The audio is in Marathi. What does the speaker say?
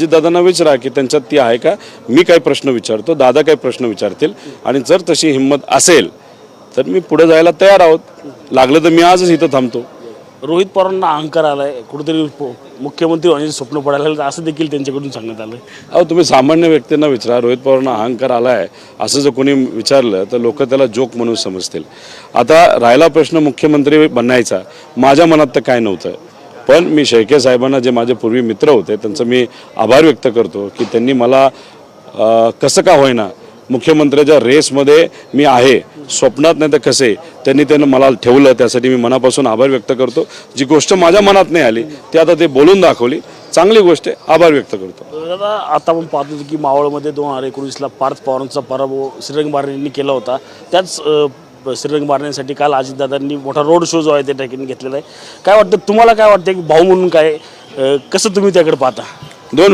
दादांना विचारा की त्यांच्यात ती आहे का. मी काही प्रश्न विचारतो, दादा काही प्रश्न विचारतील आणि जर तशी हिंमत असेल तर मी पुढे जायला तयार आहोत. लागलं तर मी आजच इथं थांबतो. रोहित पवारांना अहंकार आलाय, कुठेतरी मुख्यमंत्री होण्याचे स्वप्न पडायला असं देखील त्यांच्याकडून सांगण्यात आलं. अहो तुम्ही सामान्य व्यक्तींना विचारा, रोहित पवारांना अहंकार आलाय असं जर कोणी विचारलं तर लोक त्याला जोक म्हणून समजतील. आता राहिला प्रश्न मुख्यमंत्री बनायचा, माझ्या मनात तर काय नव्हतं. पण मी शेळके साहेबांना, जे माझे पूर्वी मित्र होते, त्यांचं मी आभार व्यक्त करतो की त्यांनी मला कसं का होईना मुख्यमंत्र्याच्या रेसमध्ये मी आहे, स्वप्नात नाही तर कसे त्यांनी मला ठेवलं. त्यासाठी मी मनापासून आभार व्यक्त करतो. जी गोष्ट माझ्या मनात नाही आली ती आता ते बोलून दाखवली, चांगली गोष्ट आहे, आभार व्यक्त करतो. दादा, आता आपण पाहतो की मावळमध्ये 2019ला पार्थ पवारांचा पराभव श्रीरंग बारणेंनी केला होता. त्याच श्रीरंग बारणेंसाठी काल अजितदादांनी मोठा रोड शो जो आहे त्या ठिकाणी घेतलेला आहे. काय वाटतं तुम्हाला, काय वाटतं की भाऊ म्हणून काय, कसं तुम्ही त्याकडे पाहता? दोन